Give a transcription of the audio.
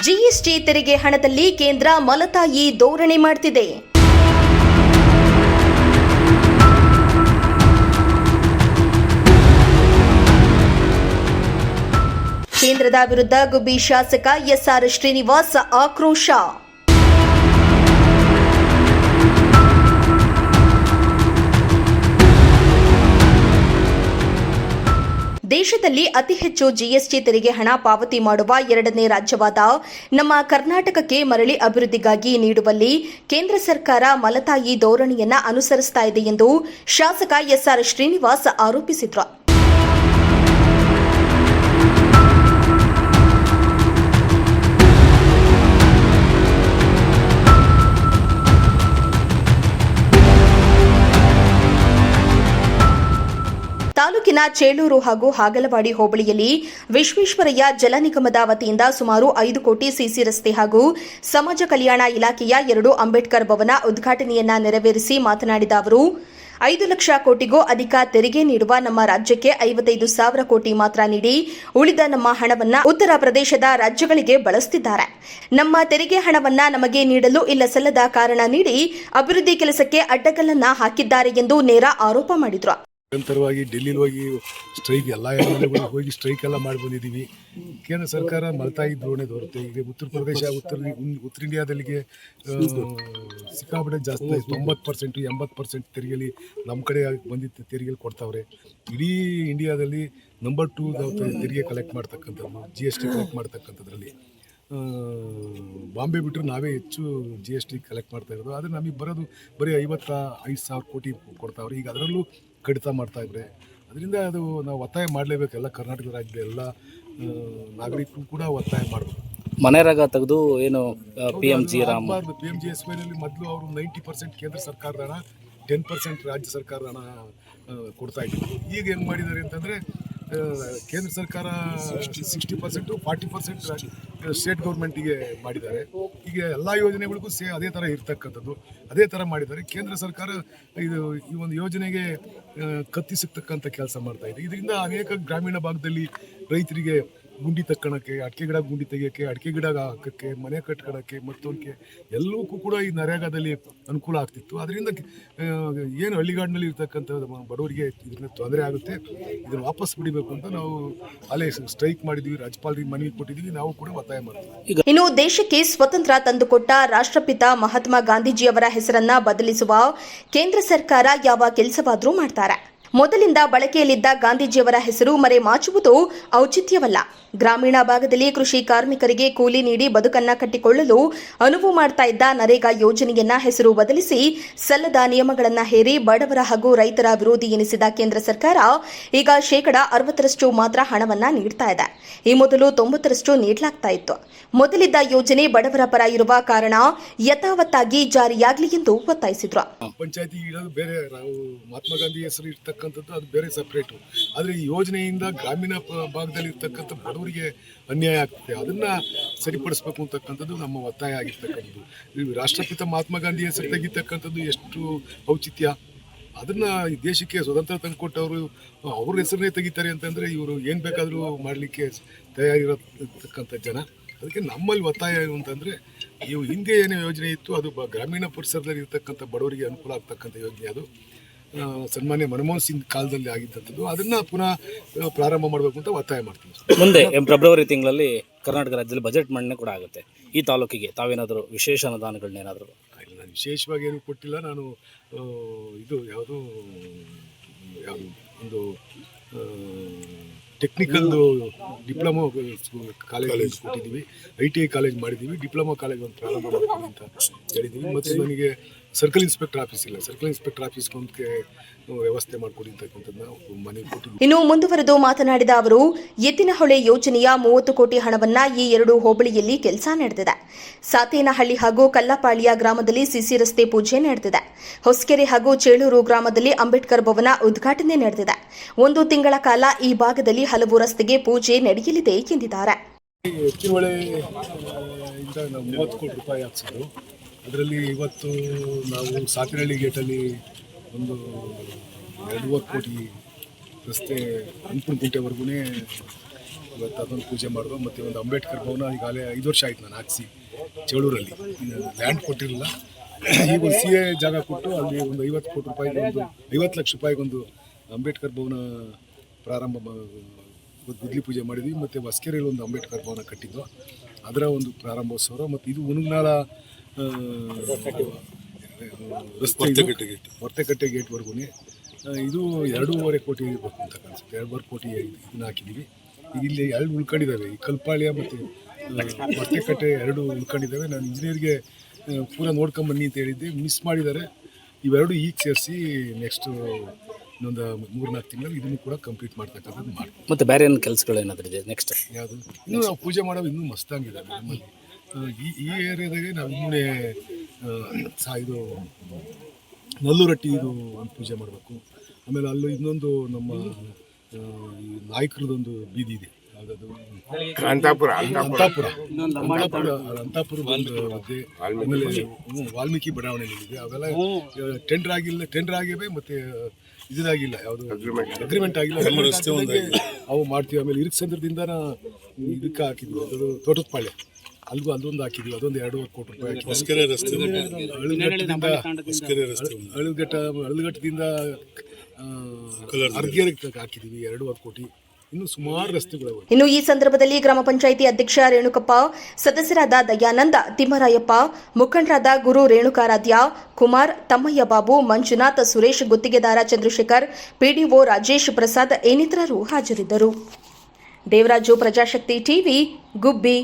GST ತೆರಿಗೆ ಹಣದಲ್ಲಿ ಕೇಂದ್ರ ಮಲತಾಯಿ ಧೋರಣೆ ಮಾಡ್ತಿದೆ. ಕೇಂದ್ರದ ವಿರುದ್ಧ ಗುಬ್ಬಿ ಶಾಸಕ ಎಸ್ಆರ್ ಶ್ರೀನಿವಾಸ್ ಆಕ್ರೋಶ. ದೇಶದಲ್ಲಿ ಅತಿ ಹೆಚ್ಚು ಜಿಎಸ್ಟಿ ತೆರಿಗೆ ಹಣ ಪಾವತಿ ಮಾಡುವ ಎರಡನೇ ರಾಜ್ಯವಾದ ನಮ್ಮ ಕರ್ನಾಟಕಕ್ಕೆ ಮರಳಿ ಅಭಿವೃದ್ಧಿಗಾಗಿ ನೀಡುವಲ್ಲಿ ಕೇಂದ್ರ ಸರ್ಕಾರ ಮಲತಾಯಿ ಧೋರಣೆಯನ್ನ ಅನುಸರಿಸ್ತಾ ಇದೆ ಎಂದು ಶಾಸಕ ಎಸ್ಆರ್ ಶ್ರೀನಿವಾಸ್ ಆರೋಪಿಸಿದರು. ತಾಲೂಕಿನ ಚೇಳೂರು ಹಾಗೂ ಹಾಗಲವಾಡಿ ಹೋಬಳಿಯಲ್ಲಿ ವಿಶ್ವೇಶ್ವರಯ್ಯ ಜಲ ನಿಗಮದ ವತಿಯಿಂದ ಸುಮಾರು 5 ಕೋಟಿ ಸಿಸಿ ರಸ್ತೆ ಹಾಗೂ ಸಮಾಜ ಕಲ್ಯಾಣ ಇಲಾಖೆಯ 2 ಅಂಬೇಡ್ಕರ್ ಭವನ ಉದ್ಘಾಟನೆಯನ್ನ ನೆರವೇರಿಸಿ ಮಾತನಾಡಿದ ಅವರು 5 ಲಕ್ಷ ಕೋಟಿಗೂ ಅಧಿಕ ತೆರಿಗೆ ನೀಡುವ ನಮ್ಮ ರಾಜ್ಯಕ್ಕೆ 55,000 ಕೋಟಿ ಮಾತ್ರ ನೀಡಿ ಉಳಿದ ನಮ್ಮ ಹಣವನ್ನ ಉತ್ತರ ಪ್ರದೇಶದ ರಾಜ್ಯಗಳಿಗೆ ಬಳಸುತ್ತಿದ್ದಾರೆ. ನಮ್ಮ ತೆರಿಗೆ ಹಣವನ್ನ ನಮಗೆ ನೀಡಲು ಇಲ್ಲ ಸಲ್ಲದ ಕಾರಣ ನೀಡಿ ಅಭಿವೃದ್ಧಿ ಕೆಲಸಕ್ಕೆ ಅಡ್ಡಗಲ್ಲನ್ನ ಹಾಕಿದ್ದಾರೆ ಎಂದು ನೇರ ಆರೋಪ ಮಾಡಿದರು. ನಿರಂತರವಾಗಿ ಡೆಲ್ಲಿಲಿ ಹೋಗಿ ಸ್ಟ್ರೈಕ್ ಎಲ್ಲ ಹೋಗಿ ಸ್ಟ್ರೈಕ್ ಎಲ್ಲ ಮಾಡಿ ಬಂದಿದ್ದೀವಿ. ಕೇಂದ್ರ ಸರ್ಕಾರ ಮಲತಾಯಿ ಧೋರಣೆ ತೋರುತ್ತೆ. ಈಗ ಉತ್ತರ ಪ್ರದೇಶ ಉತ್ತರ ಇಂಡಿಯಾದಲ್ಲಿಗೆ ಸಿಕ್ಕಾಪಟ್ಟೆ ಜಾಸ್ತಿ 90% 80% ತೆರಿಗೆಲಿ ನಮ್ಮ ಕಡೆ ಬಂದಿದ್ದ ತೆರಿಗೆಲಿ ಕೊಡ್ತಾವ್ರೆ. ಇಡೀ ಇಂಡಿಯಾದಲ್ಲಿ ನಂಬರ್ 2 ತೆರಿಗೆ ಕಲೆಕ್ಟ್ ಮಾಡ್ತಕ್ಕಂಥದ್ದು, GST ಕಲೆಕ್ಟ್ ಮಾಡ್ತಕ್ಕಂಥದ್ರಲ್ಲಿ ಬಾಂಬೆ ಬಿಟ್ಟರೆ ನಾವೇ ಹೆಚ್ಚು GST ಕಲೆಕ್ಟ್ ಮಾಡ್ತಾ ಇರೋದು. ಆದರೆ ನಮಗೆ ಬರೋದು ಬರೀ 55,000 ಕೋಟಿ ಕೊಡ್ತಾವ್ರೆ. ಈಗ ಅದರಲ್ಲೂ ಕಡಿತ ಮಾಡ್ತಾ ಇದ್ರೆ ಅದರಿಂದ ಅದು ನಾವು ಒತ್ತಾಯ ಮಾಡಲೇಬೇಕು. ಎಲ್ಲ ಕರ್ನಾಟಕ ರಾಜ್ಯದ ಎಲ್ಲ ನಾಗರಿಕರು ಕೂಡ ಒತ್ತಾಯ ಮಾಡಬೇಕು. ಮನೆರಾಗ ತೆಗೆದು ಏನು PMGSYನಲ್ಲಿ ಮೊದಲು ಅವರು 90% ಕೇಂದ್ರ ಸರ್ಕಾರದ ಹಣ, 10% ರಾಜ್ಯ ಸರ್ಕಾರದ ಹಣ ಕೊಡ್ತಾ ಇದ್ರು. ಈಗ ಏನು ಮಾಡಿದ್ದಾರೆ ಅಂತಂದರೆ ಕೇಂದ್ರ ಸರ್ಕಾರ 60%, 40% ಸ್ಟೇಟ್ ಗೌರ್ಮೆಂಟಿಗೆ ಮಾಡಿದ್ದಾರೆ. ಈಗ ಎಲ್ಲ ಯೋಜನೆಗಳಿಗೂ ಅದೇ ಥರ ಇರ್ತಕ್ಕಂಥದ್ದು, ಅದೇ ಥರ ಮಾಡಿದ್ದಾರೆ. ಕೇಂದ್ರ ಸರ್ಕಾರ ಈ ಒಂದು ಯೋಜನೆಗೆ ಕತ್ತಿ ಸಿಗ್ತಕ್ಕಂಥ ಕೆಲಸ ಮಾಡ್ತಾ ಇದೆ. ಇದರಿಂದ ಅನೇಕ ಗ್ರಾಮೀಣ ಭಾಗದಲ್ಲಿ ರೈತರಿಗೆ ಗುಂಡಿ ತಕ್ಕೊಳಕ್ಕೆ, ಅಡಿಕೆ ಗಿಡ ಗುಂಡಿ ತೆಗಿಯೋಕ್ಕೆ, ಅಡಿಕೆ ಗಿಡ ಹಾಕೋಕ್ಕೆ, ಮನೆ ಕಟ್ಕೊಳ್ಳೋಕ್ಕೆ, ಮತ್ತೊಂದಕ್ಕೆ ಎಲ್ಲವಕ್ಕೂ ಕೂಡ ಈ ನರೇಗಾದಲ್ಲಿ ಅನುಕೂಲ ಆಗ್ತಿತ್ತು. ಅದರಿಂದ ಏನು ಹಳ್ಳಿಗಾಡಿನಲ್ಲಿ ಇರ್ತಕ್ಕಂಥ ಬಡವರಿಗೆ ಇದರಿಂದ ತೊಂದರೆ ಆಗುತ್ತೆ. ಇದನ್ನು ವಾಪಸ್ ಬಿಡಬೇಕು ಅಂತ ನಾವು ಅಲ್ಲೇ ಸ್ಟ್ರೈಕ್ ಮಾಡಿದ್ವಿ, ರಾಜ್ಯಪಾಲರಿಗೆ ಮನವಿ ಕೊಟ್ಟಿದ್ದೀವಿ. ನಾವು ಕೂಡ ಒತ್ತಾಯ ಮಾಡ್ತೀವಿ. ಇನ್ನು ದೇಶಕ್ಕೆ ಸ್ವತಂತ್ರ ತಂದುಕೊಟ್ಟ ರಾಷ್ಟ್ರಪಿತ ಮಹಾತ್ಮ ಗಾಂಧೀಜಿಯವರ ಹೆಸರನ್ನ ಬದಲಿಸುವ ಕೇಂದ್ರ ಸರ್ಕಾರ ಯಾವ ಕೆಲಸವಾದರೂ ಮಾಡ್ತಾರೆ. ಮೊದಲಿಂದ ಬಳಕೆಯಲ್ಲಿದ್ದ ಗಾಂಧೀಜಿಯವರ ಹೆಸರು ಮರೆಮಾಚುವುದು ಔಚಿತ್ಯವಲ್ಲ. ಗ್ರಾಮೀಣ ಭಾಗದಲ್ಲಿ ಕೃಷಿ ಕಾರ್ಮಿಕರಿಗೆ ಕೂಲಿ ನೀಡಿ ಬದುಕನ್ನ ಕಟ್ಟಿಕೊಳ್ಳಲು ಅನುವು ಮಾಡ್ತಾ ಇದ್ದ ನರೇಗಾ ಯೋಜನೆಯನ್ನ ಹೆಸರು ಬದಲಿಸಿ ಸಲ್ಲದ ನಿಯಮಗಳನ್ನ ಹೇರಿ ಬಡವರ ಹಾಗೂ ರೈತರ ವಿರೋಧಿ ಎನಿಸಿದ ಕೇಂದ್ರ ಸರ್ಕಾರ ಈಗ 60% ಮಾತ್ರ ಹಣವನ್ನ ನೀಡ್ತಾ ಇದೆ. ಈ ಮೊದಲು 90% ನೀಡಲಾಗ್ತಾ ಇತ್ತು. ಮೊದಲಿದ್ದ ಯೋಜನೆ ಬಡವರ ಪರ ಇರುವ ಕಾರಣ ಯಥಾವತ್ತಾಗಿ ಜಾರಿಯಾಗಲಿ ಎಂದು ಒತ್ತಾಯಿಸಿದ್ರು. ಪಂಚಾಯತಿ ಇಡೋದು ಬೇರೆ, ಮಹಾತ್ಮ ಗಾಂಧಿ ಹೆಸರು ಇರ್ತಕ್ಕಂಥದ್ದು ಅದು ಬೇರೆ ಸಪ್ರೇಟು. ಆದರೆ ಈ ಯೋಜನೆಯಿಂದ ಗ್ರಾಮೀಣ ಭಾಗದಲ್ಲಿ ಇರ್ತಕ್ಕಂಥ ಬಡವರಿಗೆ ಅನ್ಯಾಯ ಆಗ್ತದೆ. ಅದನ್ನು ಸರಿಪಡಿಸಬೇಕು ಅಂತಕ್ಕಂಥದ್ದು ನಮ್ಮ ಒತ್ತಾಯ ಆಗಿರ್ತಕ್ಕಂಥದ್ದು. ರಾಷ್ಟ್ರಪಿತ ಮಹಾತ್ಮ ಗಾಂಧಿ ಹೆಸರು ತೆಗಿತಕ್ಕಂಥದ್ದು ಎಷ್ಟು ಔಚಿತ್ಯ. ಅದನ್ನು ದೇಶಕ್ಕೆ ಸ್ವತಂತ್ರ ತಂದುಕೊಟ್ಟವರು ಅವ್ರ ಹೆಸರನ್ನೇ ತೆಗಿತಾರೆ ಅಂತಂದರೆ ಇವರು ಏನು ಬೇಕಾದರೂ ಮಾಡಲಿಕ್ಕೆ ತಯಾರಿರತಕ್ಕಂಥ ಜನ. ಅದಕ್ಕೆ ನಮ್ಮಲ್ಲಿ ಒತ್ತಾಯ ಏನು ಅಂತಂದರೆ ಇವು ಹಿಂದೆ ಏನೇ ಯೋಜನೆ ಇತ್ತು ಅದು ಗ್ರಾಮೀಣ ಪರಿಸರದಲ್ಲಿ ಇರ್ತಕ್ಕಂಥ ಬಡವರಿಗೆ ಅನುಕೂಲ ಆಗ್ತಕ್ಕಂಥ ಯೋಜನೆ. ಅದು ಸನ್ಮಾನ್ಯ ಮನಮೋಹನ್ ಸಿಂಗ್ ಕಾಲದಲ್ಲಿ ಆಗಿದ್ದಂಥದ್ದು. ಅದನ್ನು ಪುನಃ ಪ್ರಾರಂಭ ಮಾಡಬೇಕು ಅಂತ ಒತ್ತಾಯ ಮಾಡ್ತೀವಿ. ಮುಂದೆ ಫೆಬ್ರವರಿ ತಿಂಗಳಲ್ಲಿ ಕರ್ನಾಟಕ ರಾಜ್ಯದಲ್ಲಿ ಬಜೆಟ್ ಮಂಡನೆ ಕೂಡ ಆಗುತ್ತೆ. ಈ ತಾಲೂಕಿಗೆ ತಾವೇನಾದರೂ ವಿಶೇಷ ಅನುದಾನಗಳನ್ನೇನಾದರೂ? ನಾನು ವಿಶೇಷವಾಗಿ ಏನೂ ಕೊಟ್ಟಿಲ್ಲ. ನಾನು ಇದು ಯಾವುದು ಒಂದು ಟೆಕ್ನಿಕಲ್ದು ಡಿಪ್ಲೊಮಾ ಕಾಲೇಜ್ ಕೊಟ್ಟಿದ್ದೀವಿ, ITI ಕಾಲೇಜ್ ಮಾಡಿದ್ದೀವಿ, ಡಿಪ್ಲೊಮಾ ಕಾಲೇಜ್ ಒಂದು ಪ್ರಾರಂಭ ಮಾಡ್ತೀವಿ ಅಂತ ಹೇಳಿದ್ದೀವಿ. ಮತ್ತು ನನಗೆ ಸರ್ಕಲ್ ಇನ್ಸ್ಪೆಕ್ಟರ್ ಆಫೀಸ್ ಇಲ್ಲ, ಸರ್ಕಲ್ ಇನ್ಸ್ಪೆಕ್ಟರ್ ಆಫೀಸ್ಗೆ ವ್ಯವಸ್ಥೆ ಮಾಡಿಕೊಡಿ ಅಂತಕ್ಕಂಥದ್ದನ್ನ ಮನೆ ಕೊಟ್ಟಿದ್ದೀವಿ. ಇನ್ನು ಮುಂದುವರೆದು ಮಾತನಾಡಿದ ಅವರು, ಎತ್ತಿನಹೊಳೆ ಯೋಜನೆಯ 30 ಕೋಟಿ ಹಣವನ್ನ ಈ 2 ಹೋಬಳಿಯಲ್ಲಿ ಕೆಲಸ ನಡೆದಿದೆ. ಸಾತೇನಹಳ್ಳಿ ಹಾಗೂ ಕಲ್ಲಪಾಳ್ಯ ಗ್ರಾಮದಲ್ಲಿ ಸಿಸಿ ರಸ್ತೆ ಪೂಜೆ ನಡೆದಿದೆ. ಹೊಸಕೆರೆ ಹಾಗೂ ಚೇಳೂರು ಗ್ರಾಮದಲ್ಲಿ ಅಂಬೇಡ್ಕರ್ ಭವನ ಉದ್ಘಾಟನೆ ನಡೆದಿದೆ. 1 ತಿಂಗಳ ಕಾಲ ಈ ಭಾಗದಲ್ಲಿ ಹಲವು ರಸ್ತೆಗೆ ಪೂಜೆ ನಡೆಯಲಿದೆ ಎಂದಿದ್ದಾರೆ. ಎತ್ತಿನಹೊಳೆ ಇಂದ ನಾವು 30 ಕೋಟಿ ರೂಪಾಯಿ ಹಾಕ್ಸಿದ್ದು. ಅದರಲ್ಲಿ ಇವತ್ತು ನಾವು ಸಾತೇನಹಳ್ಳಿ ಗೇಟಲ್ಲಿ ಒಂದು 2 ಕೋಟಿ ರಸ್ತೆ ಅಂಕುಣಗುಂಟೆವರೆಗೂ ಇವತ್ತು ಅದೊಂದು ಪೂಜೆ ಮಾಡಿದ್ರು. ಮತ್ತು ಒಂದು ಅಂಬೇಡ್ಕರ್ ಭವನ ಈಗಾಗಲೇ 5 ವರ್ಷ ಆಯ್ತು ನಾನು ಹಾಕ್ಸಿ ಚೇಳೂರಲ್ಲಿ. ಲ್ಯಾಂಡ್ ಕೊಟ್ಟಿರಲಿಲ್ಲ, ಈಗ ಒಂದು CA ಜಾಗ ಕೊಟ್ಟು ಅಲ್ಲಿ ಒಂದು 50 ಕೋಟಿ ರೂಪಾಯಿಗೆ ಒಂದು 50 ಲಕ್ಷ ರೂಪಾಯಿಗೊಂದು ಅಂಬೇಡ್ಕರ್ ಭವನ ಪ್ರಾರಂಭ ಗುದ್ಲಿ ಪೂಜೆ ಮಾಡಿದ್ವಿ. ಮತ್ತು ಹೊಸಕೆರೆಯಲ್ಲಿ ಒಂದು ಅಂಬೇಡ್ಕರ್ ಭವನ ಕಟ್ಟಿದ್ದು, ಅದರ ಒಂದು ಪ್ರಾರಂಭೋತ್ಸವ. ಮತ್ತು ಇದು ಉಣಗನಾಳ ರಸ್ತೆ ಹೊರ್ತಕಟ್ಟೆ ಗೇಟ್ವರೆಗೂ ಇದು 2.5 ಕೋಟಿ ಇರಬೇಕು ಅಂತ ಕಾಣಿಸುತ್ತೆ. 2.5 ಕೋಟಿ ಇದನ್ನ ಹಾಕಿದ್ದೀವಿ. ಈಗ ಇಲ್ಲಿ 2 ಉಳ್ಕೊಂಡಿದ್ದಾವೆ, ಈ ಕಲ್ಪಾಳ್ಯ ಮತ್ತು ಹೊರ್ತಕಟ್ಟೆ 2 ಉಳ್ಕೊಂಡಿದ್ದಾವೆ. ನಾನು ಇಂಜಿನಿಯರ್ಗೆ ಪೂರ ನೋಡ್ಕೊಂಬನ್ನಿ ಅಂತ ಹೇಳಿದ್ದೆ, ಮಿಸ್ ಮಾಡಿದ್ದಾರೆ. ಇವೆರಡು ಈಗ ಸೇರಿಸಿ ನೆಕ್ಸ್ಟ್ ಇನ್ನೊಂದು 3-4 ತಿಂಗಳಲ್ಲಿ ಇದನ್ನು ಕೂಡ ಕಂಪ್ಲೀಟ್ ಮಾಡ್ತಕ್ಕಂಥದ್ದು ಮಾಡ್ತೀವಿ. ಮತ್ತು ಬೇರೆ ಏನು ಕೆಲಸಗಳು ಏನಾದರೂ ಇದೆ ನೆಕ್ಸ್ಟ್? ಯಾವುದು ಇನ್ನೂ ನಾವು ಪೂಜೆ ಮಾಡೋದು ಇನ್ನೂ ಮಸ್ತಾಗಿದ್ದಾವೆ ನಮ್ಮಲ್ಲಿ. ಈ ಏರಿಯಾದಾಗೆ ನಾವು ಇನ್ನೂ ಇದು ನಲ್ಲೂರಟ್ಟಿ ಇದು ಒಂದು ಪೂಜೆ ಮಾಡಬೇಕು. ಆಮೇಲೆ ಅಲ್ಲೂ ಇನ್ನೊಂದು ನಮ್ಮ ಈ ನಾಯಕರದೊಂದು ಬೀದಿ ಇದೆ, ಯಾವುದದು ಅಂತಾಪುರ ಒಂದು ಇದೆ. ಆಮೇಲೆ ವಾಲ್ಮೀಕಿ ಬಡಾವಣೆಗಳಿದೆ, ಅವೆಲ್ಲ ಟೆಂಡರ್ ಆಗಿವೆ ಮತ್ತು ಇದಾಗಿಲ್ಲ, ಯಾವುದು ಅಗ್ರಿಮೆಂಟ್ ಆಗಿಲ್ಲ. ಅವು ಮಾಡ್ತೀವಿ. ಆಮೇಲೆ ಇರುಕ್ಸಂದ್ರದಿಂದ ಇದಕ್ಕೆ ಹಾಕಿದ್ವಿ, ಅದು ತೋಟದಪಾಳ್ಯ ಅಲ್ಲಿಗೂ ಅದೊಂದು ಹಾಕಿದ್ವಿ, ಅದೊಂದು 2.5 ಕೋಟಿ ರೂಪಾಯಿ ಹಾಕಿದ್ವಿ. ಅಳಗಟ್ಟದಿಂದ ಅರ್ಗೇರಿಗೆ ಹಾಕಿದ್ದೀವಿ 2.5 ಕೋಟಿ. ಇನ್ನು ಸುಮಾರು ರಸ್ತೆಗಳು. ಇನ್ನು ಈ ಸಂದರ್ಭದಲ್ಲಿ ಗ್ರಾಮ ಪಂಚಾಯಿತಿ ಅಧ್ಯಕ್ಷ ರೇಣುಕಪ್ಪ, ಸದಸ್ಯರಾದ ದಯಾನಂದ, ತಿಮ್ಮರಾಯಪ್ಪ, ಮುಖಂಡರಾದ ಗುರು ರೇಣುಕಾರಾಧ್ಯ, ಕುಮಾರ್, ತಮ್ಮಯ್ಯ ಬಾಬು, ಮಂಜುನಾಥ್, ಸುರೇಶ್, ಗುತ್ತಿಗೆದಾರ ಚಂದ್ರಶೇಖರ್, PDO ರಾಜೇಶ್ ಪ್ರಸಾದ್ ಇನ್ನಿತರರು ಹಾಜರಿದ್ದರು. ದೇವರಾಜು, ಪ್ರಜಾಶಕ್ತಿ ಟಿವಿ, ಗುಬ್ಬಿ.